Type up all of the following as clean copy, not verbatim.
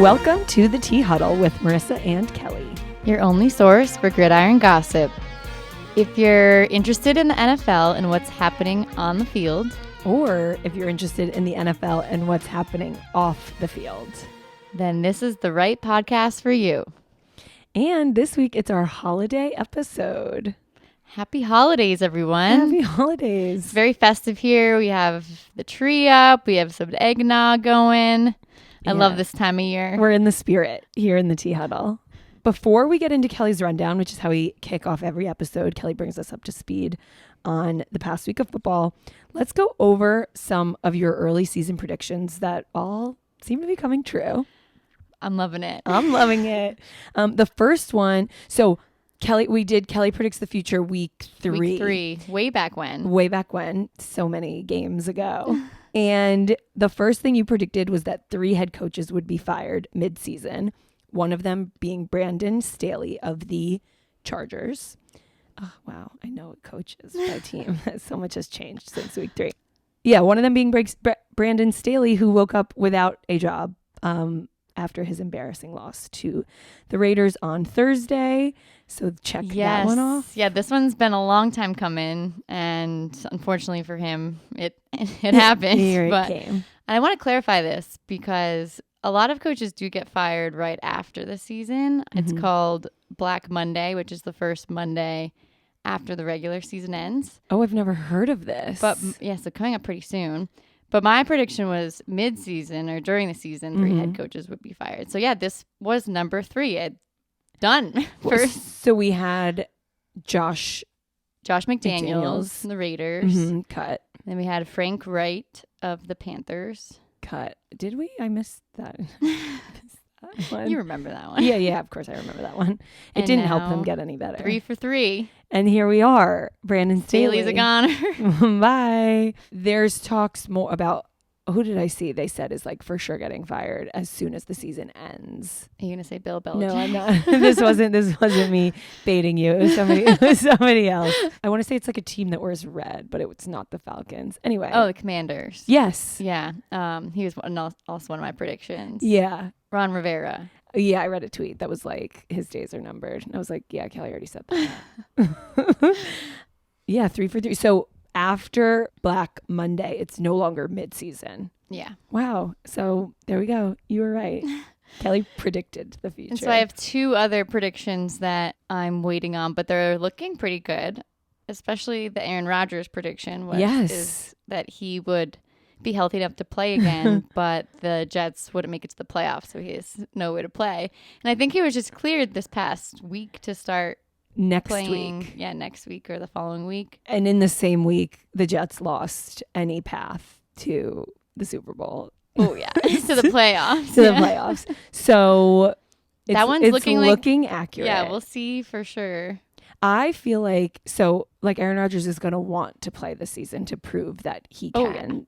Welcome to the Tea Huddle with Marisa and Kelly. Your only source for gridiron gossip. If you're interested in the NFL and what's happening on the field, or if you're interested in the NFL and what's happening off the field, then this is the right podcast for you. And this week it's our holiday episode. Happy holidays, everyone. Happy holidays. It's very festive here. We have the tree up. We have some eggnog going. I love this time of year. We're in the spirit here in the Tea Huddle. Before we get into Kelly's rundown, which is how we kick off every episode, Kelly brings us up to speed on the past week of football. Let's go over some of your early season predictions that all seem to be coming true. I'm loving it. I'm loving it. The first one, so Kelly predicts the future week 3. Week 3, way back when. So many games ago. And the first thing you predicted was that 3 head coaches would be fired mid-season. One of them being Brandon Staley of the Chargers. Oh, wow. I know it coaches by team. So much has changed since week 3. Yeah, one of them being Brandon Staley, who woke up without a job after his embarrassing loss to the Raiders on Thursday. So check that one off. Yeah, this one's been a long time coming. And unfortunately for him, it happened. Here it came. I want to clarify this because a lot of coaches do get fired right after the season. Mm-hmm. It's called Black Monday, which is the first Monday after the regular season ends. Oh, I've never heard of this. But yeah, so coming up pretty soon. But my prediction was mid-season or during the season, 3 head coaches would be fired. So yeah, this was number 3. Done. So we had Josh McDaniels, the Raiders. Cut. Then we had Frank Wright of the Panthers. Cut. Did we? I missed that. You remember that one. Yeah, of course I remember that one. It didn't help them get any better. 3 for 3. And here we are. Brandon Staley. Staley's a goner. Bye. There's talks more about, who did I see? They said is like for sure getting fired as soon as the season ends. Are you going to say Bill Belichick? No, I'm not. This wasn't me baiting you. It was somebody else. I want to say it's like a team that wears red, but it's not the Falcons. Anyway. Oh, the Commanders. Yes. Yeah. He was also one of my predictions. Yeah. Ron Rivera. Yeah, I read a tweet that was like, his days are numbered. And I was like, yeah, Kelly already said that. Yeah, 3 for 3. So after Black Monday, it's no longer mid-season. Yeah. Wow. So there we go. You were right. Kelly predicted the future. And so I have 2 other predictions that I'm waiting on, but they're looking pretty good. Especially the Aaron Rodgers prediction is that he would be healthy enough to play again, but the Jets wouldn't make it to the playoffs, so he has no way to play. And I think he was just cleared this past week to start playing, week. Yeah, next week or the following week. And in the same week, the Jets lost any path to the Super Bowl. Oh, yeah. To the playoffs. The playoffs. So that one's looking accurate. Yeah, we'll see for sure. I feel like Aaron Rodgers is going to want to play this season to prove that he can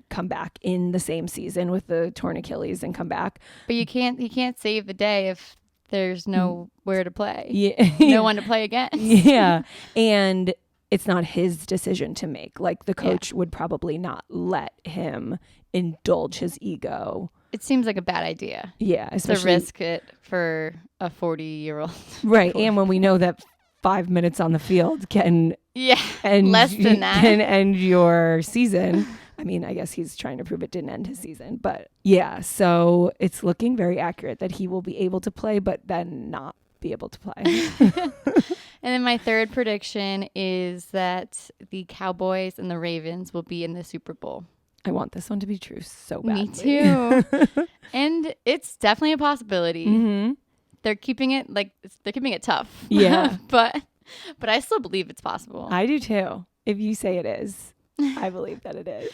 come back in the same season with the torn Achilles and come back. But you can't save the day if there's nowhere to play. Yeah. No one to play against. Yeah. And it's not his decision to make. Like the coach would probably not let him indulge his ego. It seems like a bad idea. Yeah. To risk it for a 40-year-old. Right. And when we know that 5 minutes on the field can end less than that. Can end your season. I mean, I guess he's trying to prove it didn't end his season. But yeah, so it's looking very accurate that he will be able to play, but then not be able to play. And then my third prediction is that the Cowboys and the Ravens will be in the Super Bowl. I want this one to be true so badly. Me too. And it's definitely a possibility. Mm-hmm. They're keeping it tough. Yeah. but I still believe it's possible. I do too. If you say it is, I believe that it is.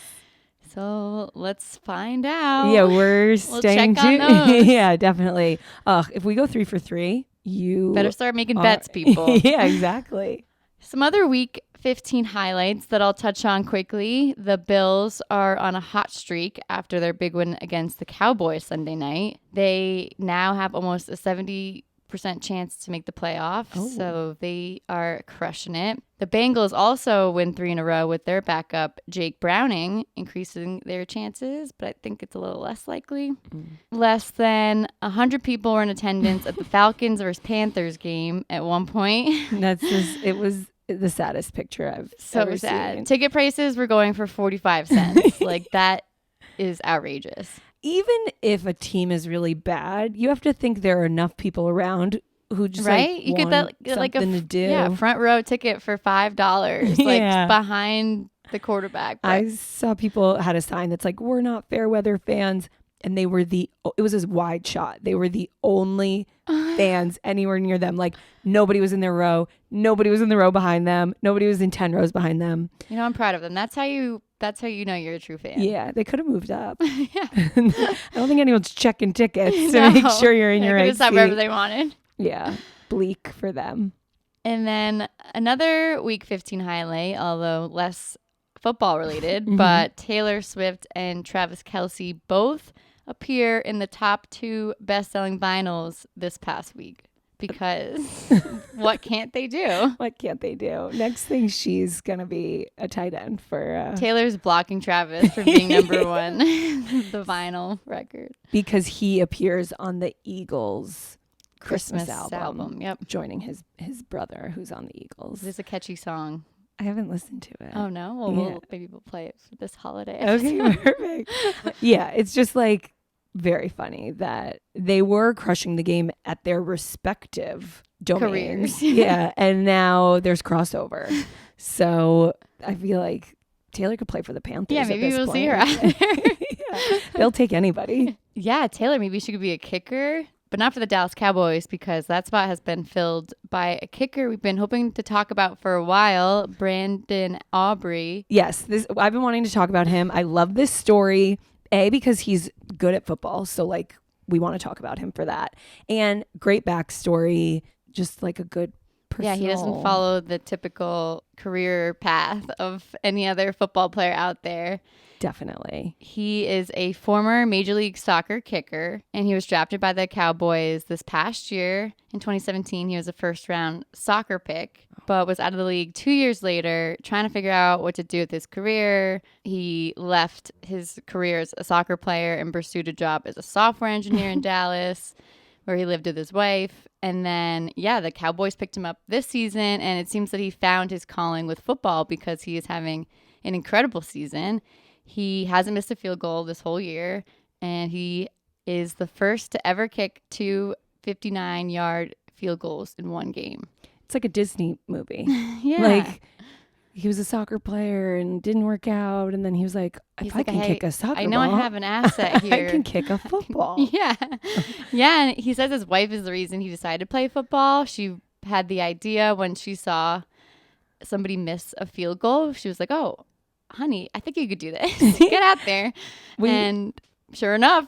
So let's find out. Yeah, we'll staying check on those. Yeah, definitely. If we go 3 for 3, you better start making bets, people. Yeah, exactly. Some other week 15 highlights that I'll touch on quickly. The Bills are on a hot streak after their big win against the Cowboys Sunday night. They now have almost a 70% chance to make the playoffs. Oh. So they are crushing it. The Bengals also win 3 in a row with their backup, Jake Browning, increasing their chances, but I think it's a little less likely. Less than 100 people were in attendance at the Falcons versus Panthers game at one point. It was the saddest picture I've ever sad. seen. Ticket prices were going for 45 cents. Like, that is outrageous. Even if a team is really bad, you have to think there are enough people around who just you get that like to do. Yeah, front row ticket for $5, like behind the quarterback. But I saw people had a sign that's like, "We're not fair weather fans," and it was this wide shot. They were the only fans anywhere near them. Like, nobody was in their row. Nobody was in the row behind them. Nobody was in 10 rows behind them. You know, I'm proud of them. That's how you know you're a true fan. Yeah, they could have moved up. I don't think anyone's checking tickets to make sure you're in your right seat. They could wherever they wanted. Yeah, bleak for them. And then another Week 15 highlight, although less football related, but Taylor Swift and Travis Kelce both appear in the top 2 best-selling vinyls this past week. Because what can't they do? What can't they do? Next thing, she's going to be a tight end for... Taylor's blocking Travis from being number 1, the vinyl record. Because he appears on the Eagles' Christmas album. Yep. Joining his brother who's on the Eagles. It's a catchy song. I haven't listened to it. Oh, no? Well, maybe we'll play it for this holiday. Okay, perfect. Yeah, it's just like... very funny that they were crushing the game at their respective domains. Careers. Yeah, and now there's crossover. So I feel like Taylor could play for the Panthers. Yeah, maybe we'll see her out there. They'll take anybody. Yeah, Taylor, maybe she could be a kicker, but not for the Dallas Cowboys because that spot has been filled by a kicker we've been hoping to talk about for a while, Brandon Aubrey. Yes, I've been wanting to talk about him. I love this story. Because he's good at football. So, like, we want to talk about him for that. And great backstory, just like a good personal... Yeah, he doesn't follow the typical career path of any other football player out there. Definitely. He is a former Major League Soccer kicker, and he was drafted by the Cowboys this past year. In 2017, he was a first-round soccer pick, but was out of the league 2 years later, trying to figure out what to do with his career. He left his career as a soccer player and pursued a job as a software engineer in Dallas, where he lived with his wife. And then, the Cowboys picked him up this season, and it seems that he found his calling with football because he is having an incredible season. He hasn't missed a field goal this whole year, and he is the first to ever kick 2 59-yard field goals in one game. It's like a Disney movie. Yeah. Like, he was a soccer player and didn't work out, and then he was like, if I can kick a soccer ball. I know I have an asset here. I can kick a football. Yeah. Yeah, and he says his wife is the reason he decided to play football. She had the idea when she saw somebody miss a field goal. She was like, oh, honey, I think you could do this. Get out there. And sure enough,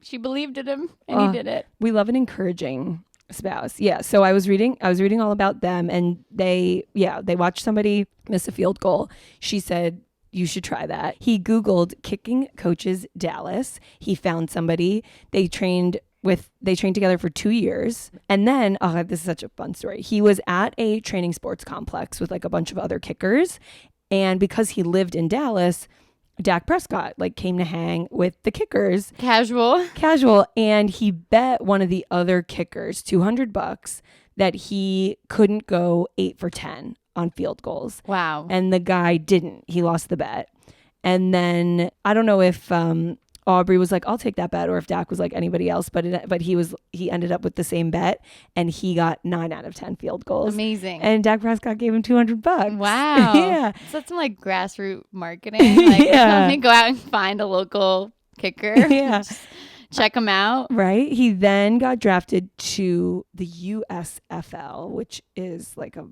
she believed in him and he did it. We love an encouraging spouse. Yeah. So I was reading all about them, and they watched somebody miss a field goal. She said, you should try that. He Googled kicking coaches Dallas. He found somebody. They trained together for 2 years. And then, this is such a fun story. He was at a training sports complex with like a bunch of other kickers. And because he lived in Dallas, Dak Prescott came to hang with the kickers. Casual. And he bet one of the other kickers $200 that he couldn't go 8 for 10 on field goals. Wow. And the guy didn't. He lost the bet. And then I don't know if Aubrey was like, I'll take that bet, or if Dak was like anybody else, but he ended up with the same bet, and he got 9 out of 10 field goals. Amazing. And Dak Prescott gave him $200. Wow. Yeah. So that's some grassroots marketing. Go out and find a local kicker. Yeah. Check him out. Right. He then got drafted to the USFL, which is like a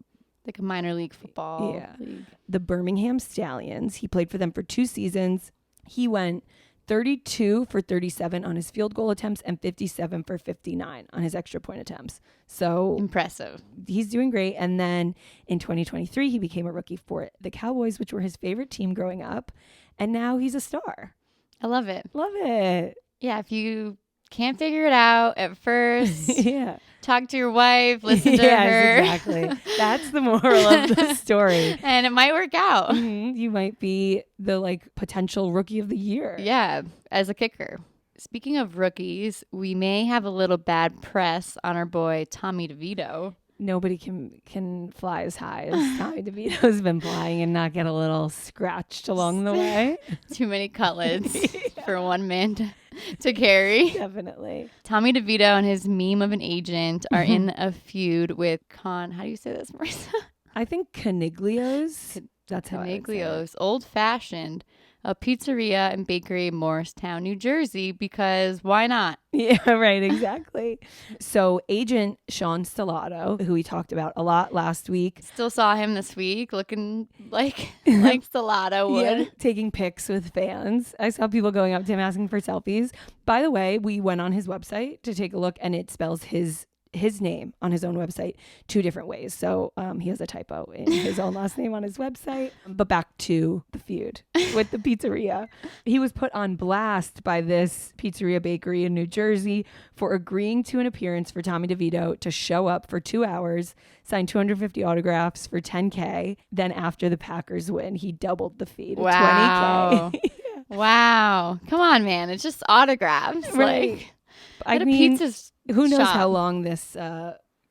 minor league football. Yeah. League. The Birmingham Stallions. He played for them for 2 seasons. He went 32 for 37 on his field goal attempts and 57 for 59 on his extra point attempts. So impressive. He's doing great. And then in 2023, he became a rookie for the Cowboys, which were his favorite team growing up. And now he's a star. I love it. Love it. Yeah, if you can't figure it out at first. Yeah. Talk to your wife, listen to yes, her. Exactly. That's the moral of the story. And it might work out. Mm-hmm. You might be the like potential rookie of the year. Yeah, as a kicker. Speaking of rookies, we may have a little bad press on our boy Tommy DeVito. Nobody can fly as high as Tommy DeVito's been flying and not get a little scratched along the way. Too many cutlets for one man to carry. Definitely. Tommy DeVito and his meme of an agent are in a feud with how do you say this, Marisa? I think Caniglio's. That's how Caniglio's, Old Fashioned, a pizzeria and bakery in Morristown, New Jersey, because why not? Yeah, right, exactly. So agent Sean Stellato, who we talked about a lot last week. Still saw him this week looking like Stellato would. Yeah, taking pics with fans. I saw people going up to him asking for selfies. By the way, we went on his website to take a look, and it spells his name on his own website 2 different ways. So he has a typo in his own last name on his website. But back to the feud with the pizzeria. He was put on blast by this pizzeria bakery in New Jersey for agreeing to an appearance for Tommy DeVito to show up for 2 hours, sign 250 autographs for $10K. Then after the Packers win, he doubled the fee to $20K. Wow. Come on, man. It's just autographs. Right. Like, I mean, pizza's who knows shop. how long this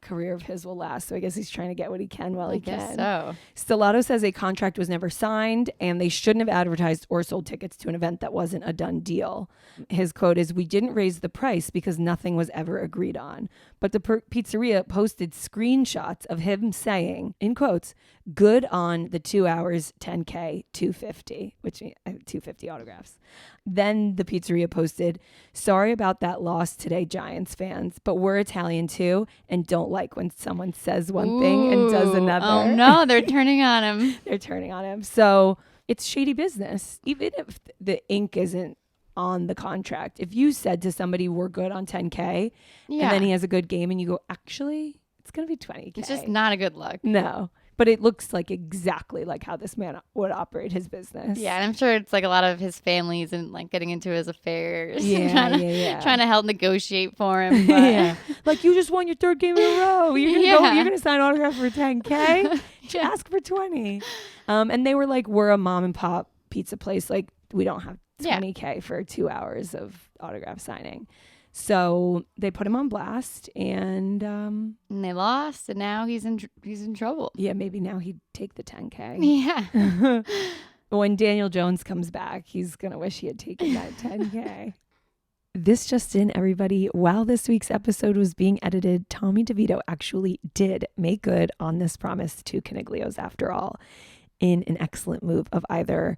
career of his will last. So I guess he's trying to get what he can while he can. So Stellato says a contract was never signed and they shouldn't have advertised or sold tickets to an event that wasn't a done deal. His quote is, "We didn't raise the price because nothing was ever agreed on." But the pizzeria posted screenshots of him saying, in quotes, "Good on the 2 hours, $10K, 250, which means 250 autographs. Then the pizzeria posted, "Sorry about that loss today, Giants fans, but we're Italian too and don't like when someone says one thing and does another." Oh no, they're turning on him. They're turning on him. So it's shady business. Even if the ink isn't on the contract, if you said to somebody, "We're good on 10K," and then he has a good game and you go, "Actually, it's going to be 20K. It's just not a good look. No. But it looks like exactly like how this man would operate his business. Yeah, and I'm sure it's like a lot of his families and like getting into his affairs. Yeah, trying to help negotiate for him. But Yeah. Like, you just won your 3rd game in a row. You're gonna sign autograph for 10K? Ask for 20. And they were like, "We're a mom and pop pizza place. Like, we don't have 20K for 2 hours of autograph signing." So they put him on blast, and they lost, and now he's in trouble. Yeah, maybe now he'd take the 10K. Yeah. When Daniel Jones comes back, he's gonna wish he had taken that 10K. This just in, everybody. While this week's episode was being edited, Tommy DeVito actually did make good on this promise to Caniglio's after all, in an excellent move of either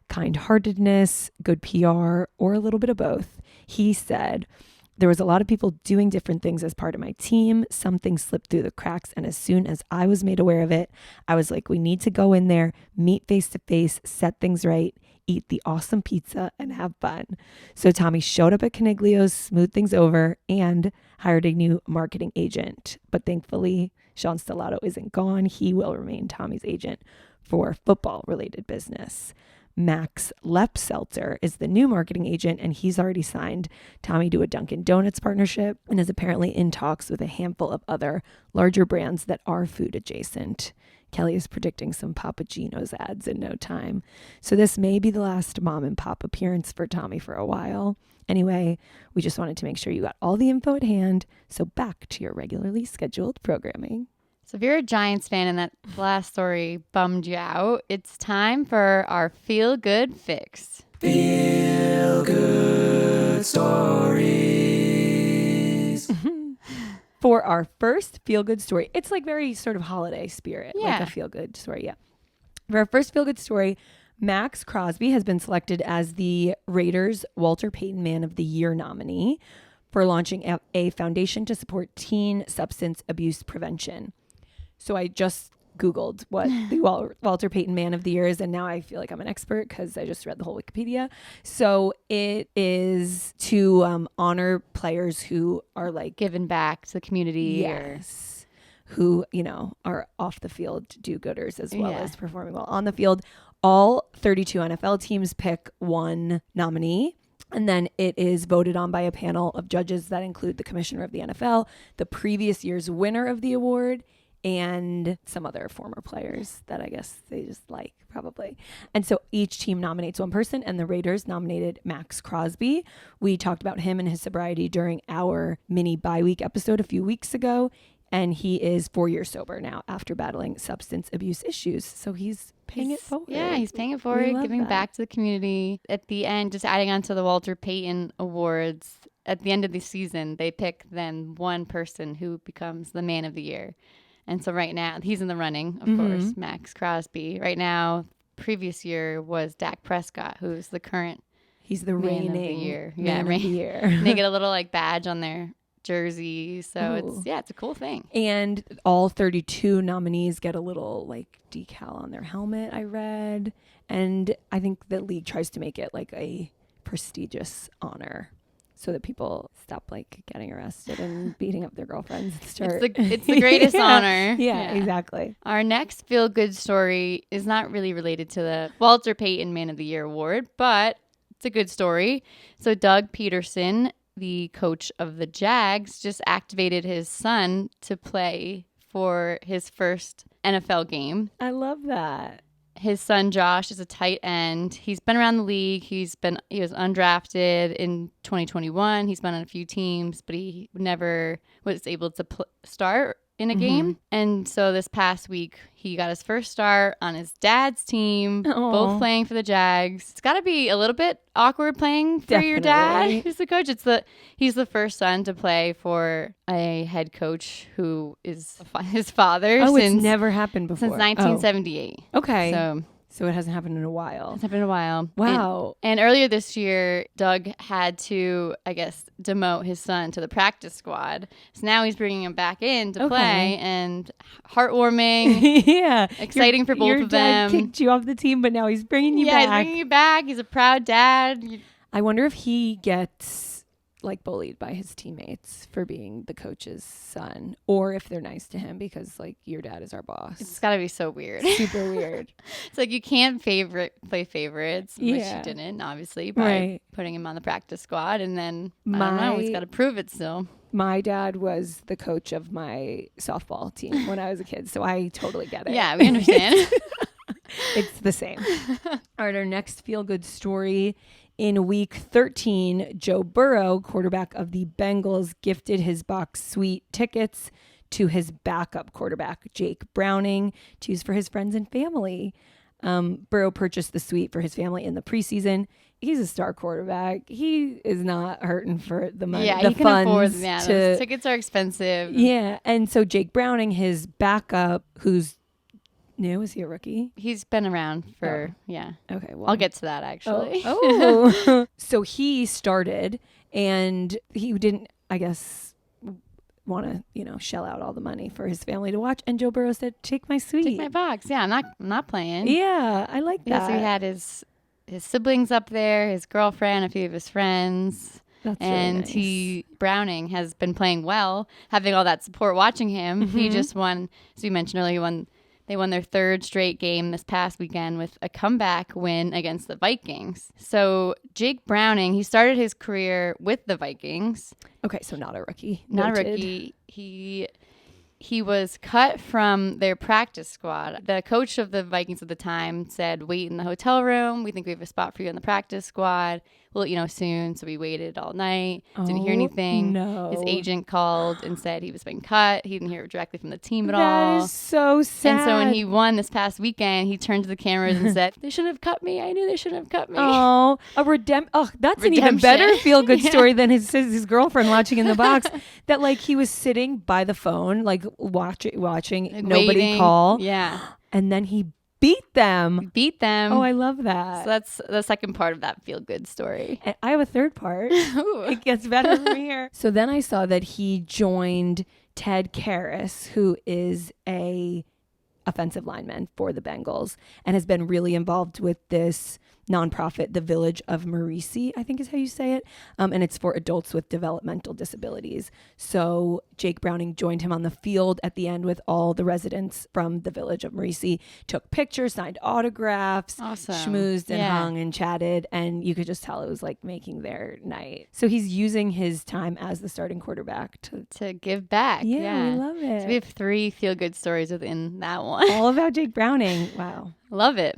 kind-heartedness, good PR, or a little bit of both. He said, "There was a lot of people doing different things as part of my team. Some things slipped through the cracks, and as soon as I was made aware of it, I was like, we need to go in there, meet face to face, set things right, eat the awesome pizza, and have fun." So Tommy showed up at Caniglio's, smoothed things over, and hired a new marketing agent. But thankfully, Sean Stellato isn't gone. He will remain Tommy's agent for football-related business. Max Lepseltzer is the new marketing agent, and he's already signed Tommy to a Dunkin' Donuts partnership and is apparently in talks with a handful of other larger brands that are food adjacent. Kelly is predicting some Papa Gino's ads in no time. So this may be the last mom and pop appearance for Tommy for a while. Anyway, we just wanted to make sure you got all the info at hand. So back to your regularly scheduled programming. So if you're a Giants fan and that last story bummed you out, it's time for our Feel Good Fix. Feel Good Stories. For our first Feel Good story, it's like very sort of holiday spirit, like Yeah. a Feel Good story, yeah. For our first Feel Good story, Max Crosby has been selected as the Raiders' Walter Payton Man of the Year nominee for launching a foundation to support teen substance abuse prevention. So I just Googled what the Walter Payton Man of the Year is, and now I feel like I'm an expert because I just read the whole Wikipedia. So it is to honor players who are like Giving back to the community. yes, who, you know, are off the field do-gooders as well Yeah. as performing well on the field. All 32 NFL teams pick one nominee. And then it is voted on by a panel of judges that include the commissioner of the NFL, the previous year's winner of the award, and some other former players that I guess they just like, probably. And so each team nominates one person, and the Raiders nominated Max Crosby. We talked about him and his sobriety during our mini bye-week episode a few weeks ago, and he is 4 years sober now after battling substance abuse issues. So he's paying it forward. Yeah, he's paying it forward, giving back to the community. At the end, just adding on to the Walter Payton Awards, at the end of the season, they pick then one person who becomes the man of the year. And so right now, he's in the running, of course, Max Crosby. Right now, previous year was Dak Prescott, who's the current He's the reigning man of the year. Man of the year. And they get a little like badge on their jersey. So it's a cool thing. And all 32 nominees get a little like decal on their helmet, I read. And I think the league tries to make it like a prestigious honor so that people stop like getting arrested and beating up their girlfriends and start. It's the greatest honor. Yeah, exactly. Our next feel-good story is not really related to the Walter Payton Man of the Year award, but it's a good story. So Doug Peterson, the coach of the Jags, just activated his son to play for his first NFL game. I love that. His son Josh is a tight end. He's been around the league. He was undrafted in 2021. He's been on a few teams, but he never was able to start in a game. And so this past week, he got his first start on his dad's team, both playing for the Jags. It's got to be a little bit awkward playing for your dad, who's the coach. He's the first son to play for a head coach who is his father. It's never happened before. Since 1978. Okay. So it hasn't happened in a while. It's happened in a while. Wow. And earlier this year, Doug had to, I guess, demote his son to the practice squad. So now he's bringing him back in to play, and heartwarming. Yeah. Exciting for both your of dad them. Kicked you off the team, but now he's bringing you back. Yeah, he's bringing you back. He's a proud dad. I wonder if he gets like bullied by his teammates for being the coach's son, or if they're nice to him because like your dad is our boss. It's got to be so weird. Super weird. It's like you can't play favorites, which you didn't, obviously, by putting him on the practice squad. And then, I don't know, he's got to prove it still. My dad was the coach of my softball team when I was a kid, so I totally get it. Yeah, we understand. It's the same. All right, our next feel-good story. In week 13, Joe Burrow, quarterback of the Bengals, gifted his box suite tickets to his backup quarterback, Jake Browning, to use for his friends and family. Burrow purchased the suite for his family in the preseason. He's a star quarterback. He is not hurting for the money. Yeah, the he can funds afford them. Yeah, those tickets are expensive. Yeah, and so Jake Browning, his backup, who's new, is he a rookie? He's been around for, Okay, well. I'll get to that, actually. Oh. So he started, and he didn't, I guess, want to, shell out all the money for his family to watch. And Joe Burrow said, take my suite. Take my box. Yeah, I'm not playing. Yeah, I like that. Yeah, so he had his siblings up there, his girlfriend, a few of his friends. That's and really nice. Browning has been playing well, having all that support watching him. He just won, as we mentioned earlier, they won their third straight game this past weekend with a comeback win against the Vikings. So Jake Browning, he started his career with the Vikings. Okay, so not a rookie. Not a rookie. He was cut from their practice squad. The coach of the Vikings at the time said, wait in the hotel room. We think we have a spot for you in the practice squad. We'll let you know soon. So we waited all night. Didn't hear anything. No. His agent called and said he was being cut. He didn't hear it directly from the team at all. That is so sad. And so when he won this past weekend, he turned to the cameras and said, they shouldn't have cut me. I knew they shouldn't have cut me. Oh, that's an even better feel-good story than his girlfriend watching in the box. That like he was sitting by the phone, like watching Like nobody waiting. call. Yeah. And then he beat them. Oh, I love that. So that's the second part of that feel-good story. And I have a third part. Ooh. It gets better from here. So then I saw that he joined Ted Karras, who is a offensive lineman for the Bengals and has been really involved with this nonprofit, the Village of Marisi, I think is how you say it. And it's for adults with developmental disabilities. So Jake Browning joined him on the field at the end with all the residents from the Village of Marisi, took pictures, signed autographs, Awesome. schmoozed and hung and chatted. And you could just tell it was like making their night. So he's using his time as the starting quarterback to give back. Yeah, we love it. So we have 3 feel-good stories within that one. All about Jake Browning. Wow. Love it.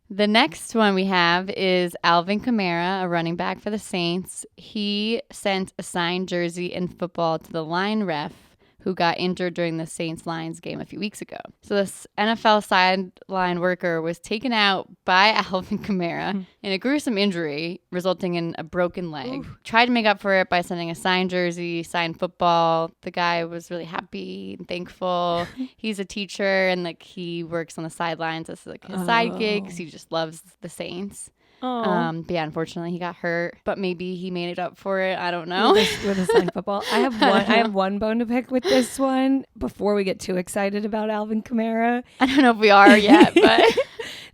The next one we have is Alvin Kamara, a running back for the Saints. He sent a signed jersey and football to the line ref who got injured during the Saints-Lions game a few weeks ago. So this NFL sideline worker was taken out by Alvin Kamara in a gruesome injury, resulting in a broken leg. Oof. Tried to make up for it by sending a signed jersey, signed football. The guy was really happy and thankful. He's a teacher, and like he works on the sidelines as like his side gig because he just loves the Saints. But yeah, unfortunately he got hurt, but maybe he made it up for it. I don't know. With a signed football. I have one bone to pick with this one before we get too excited about Alvin Kamara. I don't know if we are yet, but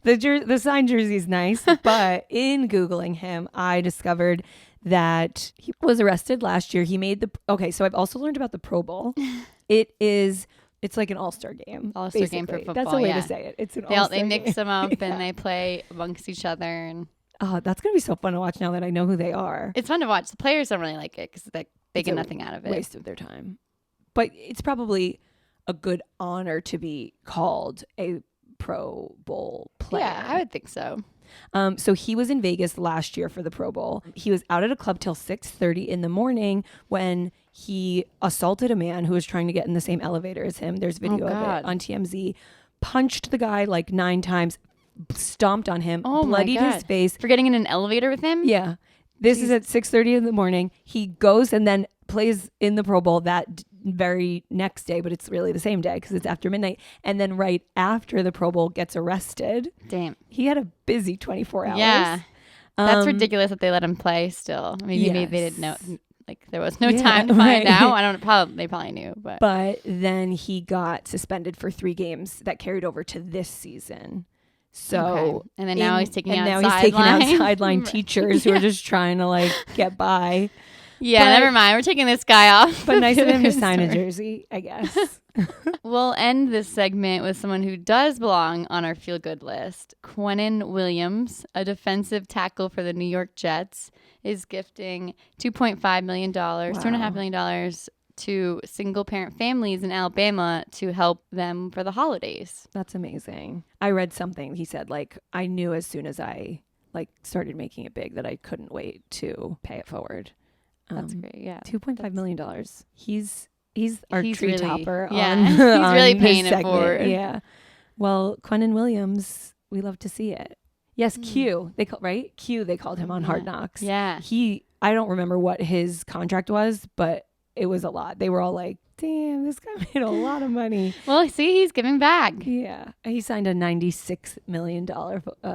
the signed jersey is nice. But in Googling him, I discovered that he was arrested last year. He made so I've also learned about the Pro Bowl. It's like an all-star game. All-star game for football. That's a way to say it. It's an all-star game. They mix them up and they play amongst each other. And that's going to be so fun to watch now that I know who they are. It's fun to watch. The players don't really like it because they get nothing out of it. Waste of their time. But it's probably a good honor to be called a Pro Bowl player. Yeah, I would think so. So he was in Vegas last year for the Pro Bowl. He was out at a club till 6:30 in the morning when he assaulted a man who was trying to get in the same elevator as him. There's video of it on TMZ. Punched the guy like 9 times, stomped on him, bloodied his face. For getting in an elevator with him? Yeah. This is at 6:30 in the morning. He goes and then plays in the Pro Bowl that very next day, but it's really the same day because it's after midnight. And then right after the Pro Bowl gets arrested. Damn. He had a busy 24 hours. Yeah. That's ridiculous that they let him play still. Maybe they didn't know. Like there was no time to find out. They probably knew. But then he got suspended for 3 games that carried over to this season. So and then now he's taking out sideline teachers who are just trying to like get by. Yeah, never mind. We're taking this guy off. But nice of him to sign a jersey, I guess. We'll end this segment with someone who does belong on our feel-good list. Quinnen Williams, a defensive tackle for the New York Jets, is gifting $2.5 million, $2.5 million to single-parent families in Alabama to help them for the holidays. That's amazing. I read something. He said, like, I knew as soon as I started making it big that I couldn't wait to pay it forward. That's great. Yeah, $2.5 million. He's our tree topper. Yeah, on, he's really paying it forward. Yeah. Well, Quinnen Williams, we love to see it. Yes, Q. They called him on Hard Knocks. Yeah. I don't remember what his contract was, but it was a lot. They were all like, damn, this guy made a lot of money. Well, see, he's giving back. Yeah. He signed a $96 million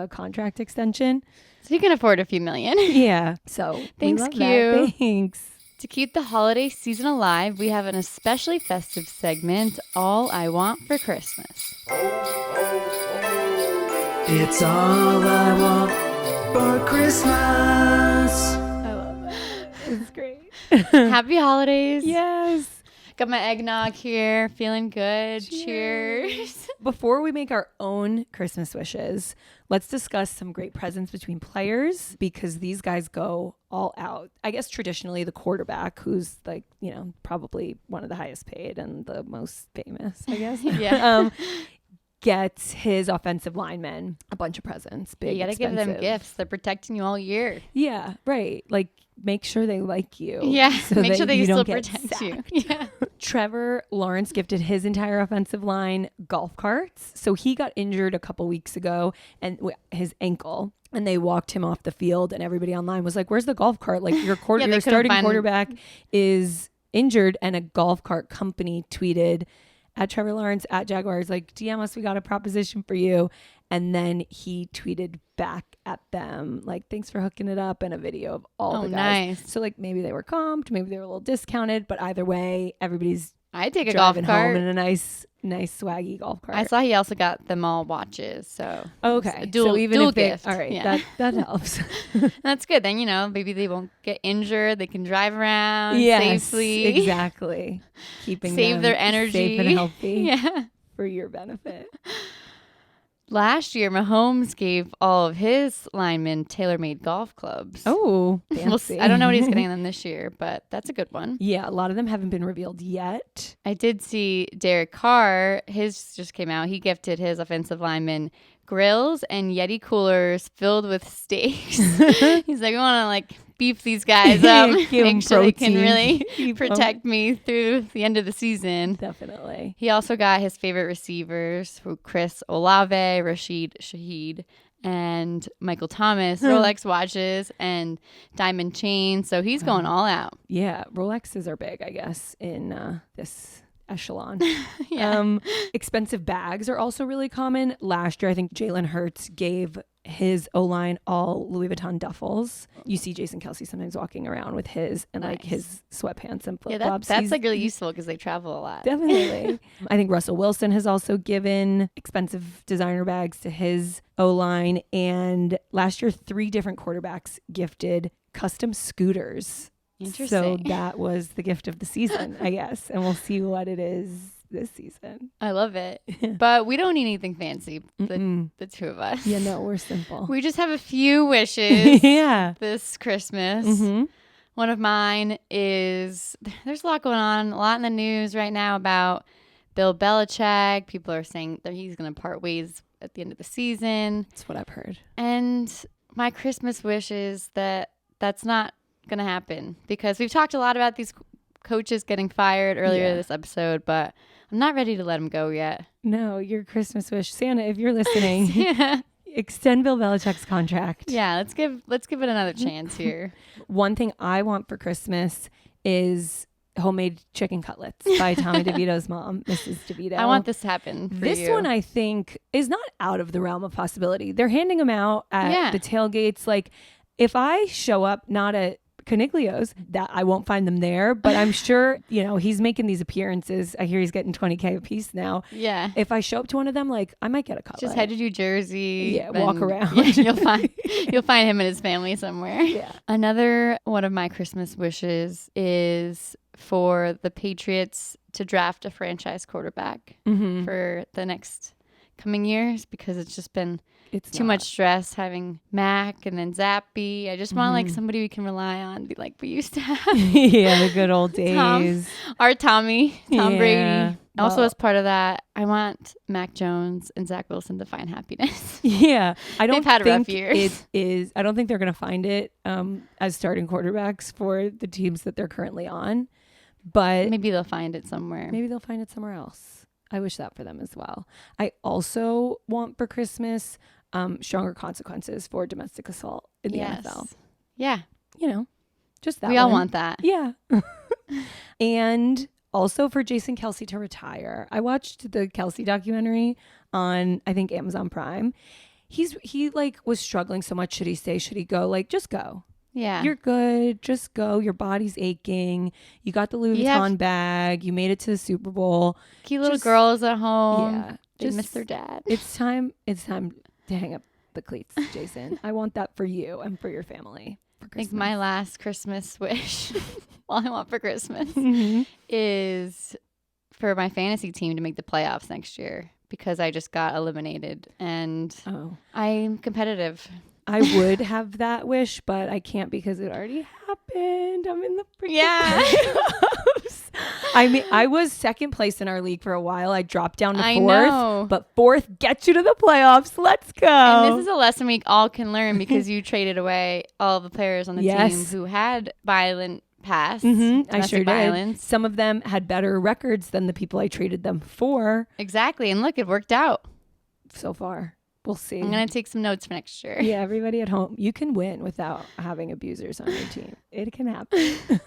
contract extension. So he can afford a few million. Yeah. So thanks, Q. That. Thanks. To keep the holiday season alive, we have an especially festive segment, All I Want for Christmas. It's all I want for Christmas. I love that. It's great. Happy holidays. Yes. Got my eggnog here, feeling good. Cheers. Before we make our own Christmas wishes, let's discuss some great presents between players because these guys go all out. I guess traditionally the quarterback, who's like, probably one of the highest paid and the most famous, I guess. Yeah. Gets his offensive linemen a bunch of presents. Big, you gotta give them gifts. They're protecting you all year. Yeah, right. Like, make sure they like you. Yeah, so make sure they still protect sacked. You. Yeah. Trevor Lawrence gifted his entire offensive line golf carts. So he got injured a couple weeks ago and his ankle. And they walked him off the field and everybody online was like, where's the golf cart? Like your starting quarterback is injured. And a golf cart company tweeted at Trevor Lawrence at Jaguars, like, DM us, we got a proposition for you. And then he tweeted back at them, like, thanks for hooking it up, and a video of all the guys. Nice. So, like, maybe they were comped, maybe they were a little discounted, but either way, everybody's I'd take a golf driving cart. home in a nice swaggy golf cart. I saw he also got them all watches. So Okay. a dual, so even dual if they, gift. all right, Yeah. that helps. That's good. Then, maybe they won't get injured. They can drive around Yes, safely. exactly. Keeping Save them their energy. safe and healthy Yeah. for your benefit. Last year, Mahomes gave all of his linemen tailor-made golf clubs. Oh, We'll fancy. I don't know what he's getting them this year, but that's a good one. Yeah, a lot of them haven't been revealed yet. I did see Derek Carr. His just came out. He gifted his offensive linemen grills and Yeti coolers filled with steaks. He's like, we want to beef these guys up, Give 'em make sure they can protein. really Keep 'em. protect me through the end of the season. Definitely. He also got his favorite receivers, Chris Olave, Rashid Shaheed, and Michael Thomas, Rolex watches and diamond chains. So he's going all out. Yeah, Rolexes are big, I guess, in this echelon. Yeah. Expensive bags are also really common. Last year, I think Jalen Hurts gave his O-line all Louis Vuitton duffels. You see Jason Kelce sometimes walking around with his and Nice. his sweatpants and Yeah, flip-flops. that's really useful because they travel a lot. Definitely. I think Russell Wilson has also given expensive designer bags to his O-line. And last year, 3 different quarterbacks gifted custom scooters. Interesting. So that was the gift of the season, I guess. And we'll see what it is this season. I love it. But we don't need anything fancy, Mm-mm. the two of us. Yeah, no, we're simple. We just have a few wishes Yeah. this Christmas. Mm-hmm. One of mine is there's a lot going on, a lot in the news right now about Bill Belichick. People are saying that he's going to part ways at the end of the season. That's what I've heard. And my Christmas wish is that that's not going to happen because we've talked a lot about these coaches getting fired earlier this episode, but I'm not ready to let them go yet. No, your Christmas wish. Santa, if you're listening, Yeah. extend Bill Belichick's contract. Yeah, let's give it another chance here. One thing I want for Christmas is homemade chicken cutlets by Tommy DeVito's mom, Mrs. DeVito. I want this to happen for This you. one, I think, is not out of the realm of possibility. They're handing them out at the tailgates. Like, if I show up not at Caniglio's, that I won't find them there, but I'm sure, he's making these appearances. I hear he's getting $20K a piece now. Yeah. If I show up to one of them, I might get a cutlet. Just head to New Jersey. Yeah, walk around. Yeah, you'll find him and his family somewhere. Yeah. Another one of my Christmas wishes is for the Patriots to draft a franchise quarterback for the next coming years because it's just been too much stress having Mac and then Zappy. I just want somebody we can rely on, be like we used to have. Yeah, the good old days. Our Tom Brady. Yeah. Also, as part of that, I want Mac Jones and Zach Wilson to find happiness. Yeah, I don't They've had think rough years. it is. I don't think they're going to find it as starting quarterbacks for the teams that they're currently on. But Maybe they'll find it somewhere. maybe they'll find it somewhere else. I wish that for them as well. I also want for Christmas stronger consequences for domestic assault in the NFL. Yeah. Just that. We all one. want that. Yeah. And also for Jason Kelce to retire. I watched the Kelce documentary on, I think, Amazon Prime. He was struggling so much. Should he stay? Should he go? Just go. Yeah. You're good. Just go. Your body's aching. You got the Louis Vuitton bag. You made it to the Super Bowl. Cute little girls at home. Yeah. They miss their dad. It's time to hang up the cleats, Jason. I want that for you and for your family. For I Christmas. think my last Christmas wish, all I want for Christmas, is for my fantasy team to make the playoffs next year because I just got eliminated and I'm competitive. I would have that wish, but I can't because it already happened. I'm in the freaking playoffs. I mean, I was second place in our league for a while. I dropped down to I fourth, know. but fourth gets you to the playoffs. Let's go. And this is a lesson we all can learn because you traded away all the players on the Yes. team who had violent past. I sure violence. did. Some of them had better records than the people I traded them for. Exactly. And look, it worked out. So far. We'll see. I'm going to take some notes for next year. Yeah, everybody at home, you can win without having abusers on your team. It can happen.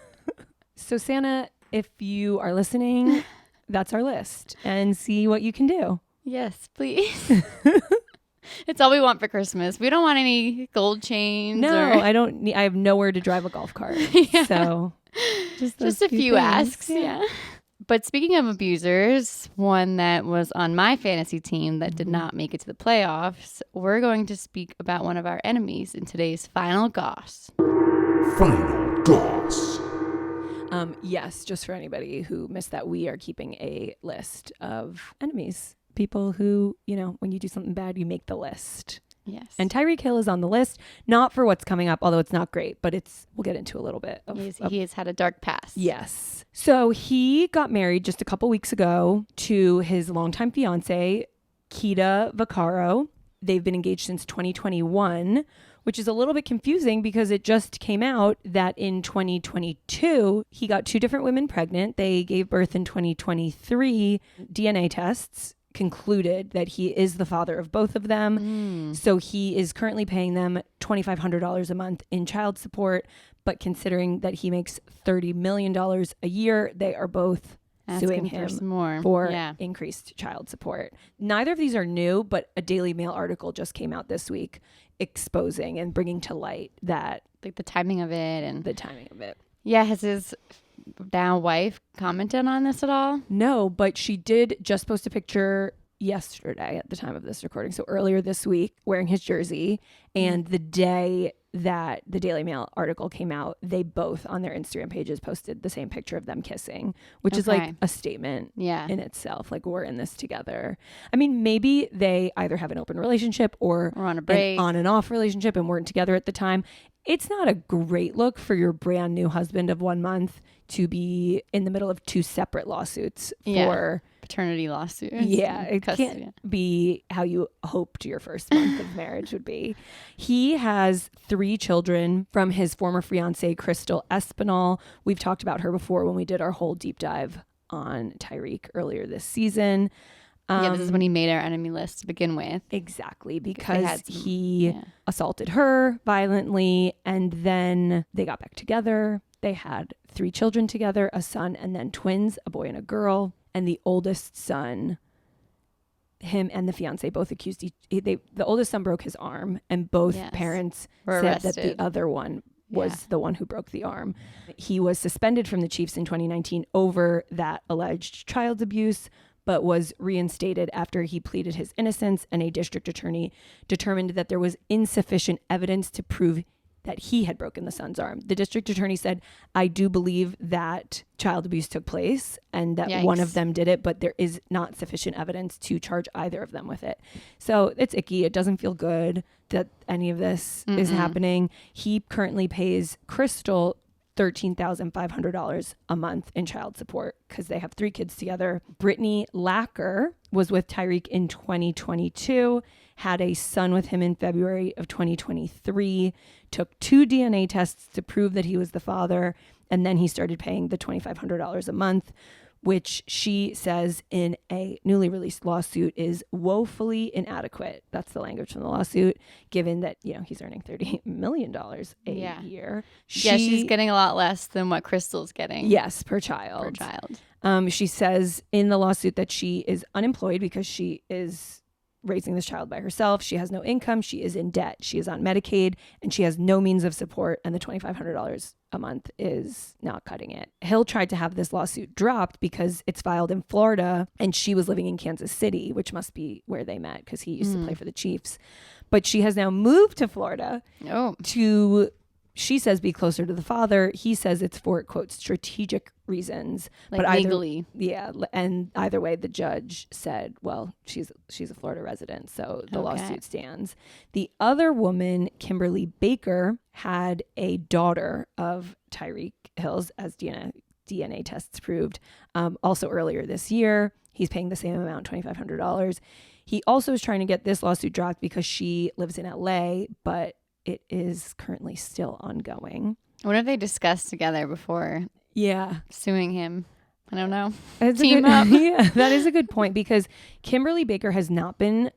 So Santa, if you are listening, that's our list and see what you can do. Yes, please. It's all we want for Christmas. We don't want any gold chains. No, I don't need, I have nowhere to drive a golf cart. Yeah. So Just a few asks. Yeah. But speaking of abusers, one that was on my fantasy team that did not make it to the playoffs, we're going to speak about one of our enemies in today's Final Goss. Final Goss. Yes, just for anybody who missed that, we are keeping a list of enemies. People who, when you do something bad, you make the list. Yes. And Tyreek Hill is on the list, not for what's coming up, although it's not great, but we'll get into a little bit. He has had a dark past. Yes. So he got married just a couple weeks ago to his longtime fiance, Kita Vaccaro. They've been engaged since 2021, which is a little bit confusing because it just came out that in 2022, he got 2 different women pregnant. They gave birth in 2023. DNA tests concluded that he is the father of both of them. So he is currently paying them $2,500 a month in child support. But considering that he makes $30 million a year, they are both suing him for increased child support. Neither of these are new, but a Daily Mail article just came out this week exposing and bringing to light that like the timing of it. Yeah, has his now wife commented on this at all? No, but she did just post a picture yesterday at the time of this recording. So earlier this week, wearing his jersey. And the day that the Daily Mail article came out, they both on their Instagram pages posted the same picture of them kissing, which is like a statement in itself. Like, we're in this together. I mean, maybe they either have an open relationship or on a break, on and off relationship and weren't together at the time. It's not a great look for your brand new husband of 1 month to be in the middle of 2 separate lawsuits for paternity lawsuits. Yeah, it can't be how you hoped your first month of marriage would be. He has 3 children from his former fiancée, Crystal Espinal. We've talked about her before when we did our whole deep dive on Tyreek earlier this season. This is when he made our enemy list to begin with. Exactly, because he assaulted her violently, and then they got back together. They had 3 children together, a son and then twins, a boy and a girl. And the oldest son, him and the fiance both accused the oldest son broke his arm, and both parents said that the other one was the one who broke the arm. He was suspended from the Chiefs in 2019 over that alleged child abuse, but was reinstated after he pleaded his innocence, and a district attorney determined that there was insufficient evidence to prove that he had broken the son's arm. The district attorney said, I do believe that child abuse took place and that one of them did it, but there is not sufficient evidence to charge either of them with it. So it's icky. It doesn't feel good that any of this is happening. He currently pays Crystal $13,500 a month in child support because they have 3 kids together. Brittany Lacker was with Tyreek in 2022, had a son with him in February of 2023, took 2 DNA tests to prove that he was the father, and then he started paying the $2,500 a month, which she says in a newly released lawsuit is woefully inadequate. That's the language from the lawsuit, given that, he's earning $30 million a year. She's getting a lot less than what Crystal's getting. Yes, per child. She says in the lawsuit that she is unemployed because she is raising this child by herself. She has no income. She is in debt. She is on Medicaid, and she has no means of support. And the $2,500 a month is not cutting it. Hill tried to have this lawsuit dropped because it's filed in Florida, and she was living in Kansas City, which must be where they met because he used to play for the Chiefs. But she has now moved to Florida to, she says, be closer to the father. He says it's for, quote, strategic reasons. Like, but legally. And either way, the judge said, well, she's a Florida resident, so the lawsuit stands. The other woman, Kimberly Baker, had a daughter of Tyreek Hill's, as DNA tests proved. Also earlier this year, he's paying the same amount, $2,500. He also is trying to get this lawsuit dropped because she lives in LA, but it is currently still ongoing. I wonder if they discussed together before suing him. I don't know. Team up. Yeah, that is a good point because Kimberly Baker has not been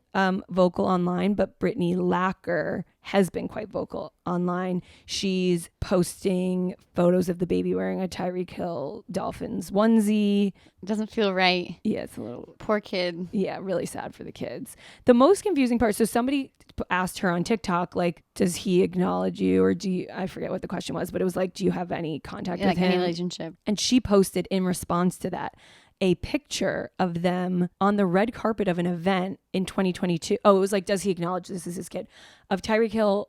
vocal online, but Brittany Lacker has been quite vocal online. She's posting photos of the baby wearing a Tyreek Hill Dolphins onesie. It doesn't feel right. Yeah, it's a little... Poor kid. Yeah, really sad for the kids. The most confusing part, so somebody asked her on TikTok, like, does he acknowledge you, or do you, I forget what the question was, but it was like, do you have any contact with him? Any relationship. And she posted in response to that a picture of them on the red carpet of an event in 2022. Oh, it was like, does he acknowledge this is his kid? Of Tyreek Hill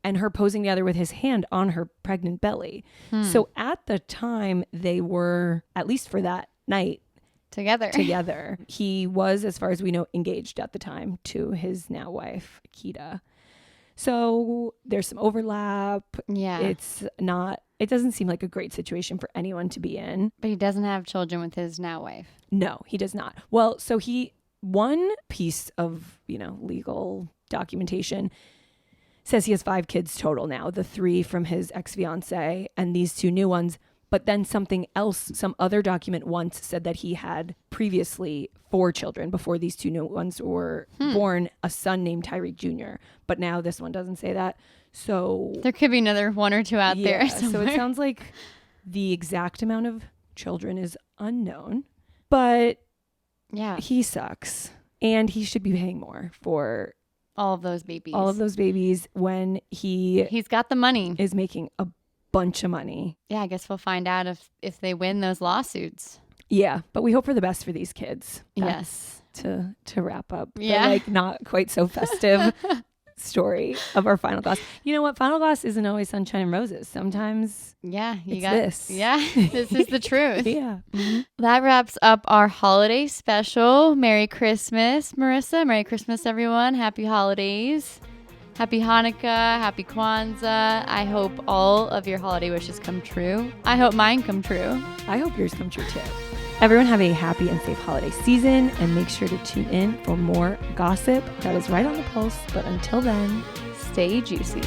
and her posing together with his hand on her pregnant belly. So at the time, they were, at least for that night, together. He was, as far as we know, engaged at the time to his now wife, Akita. So there's some overlap. Yeah. It doesn't seem like a great situation for anyone to be in. But he doesn't have children with his now wife. No, he does not. Well, so one piece of, legal documentation says he has 5 kids total now, the 3 from his ex-fiance and these 2 new ones. But then something else, some other document once said that he had previously 4 children before these 2 new ones were born, a son named Tyreek Jr. But now this one doesn't say that. So there could be another 1 or 2 out there somewhere. So it sounds like the exact amount of children is unknown. But yeah, he sucks. And he should be paying more for all of those babies when he's got the money, is making a bunch of money. Yeah, I guess we'll find out if they win those lawsuits. Yeah, but we hope for the best for these kids. Yes. To wrap up the, not quite so festive story of our final gloss. You know what? Final gloss isn't always sunshine and roses. Sometimes this. Yeah, this is the truth. Yeah. Mm-hmm. That wraps up our holiday special. Merry Christmas, Marissa. Merry Christmas, everyone. Happy holidays. Happy Hanukkah, happy Kwanzaa. I hope all of your holiday wishes come true. I hope mine come true. I hope yours come true too. Everyone have a happy and safe holiday season, and make sure to tune in for more gossip that is right on the pulse. But until then, stay juicy.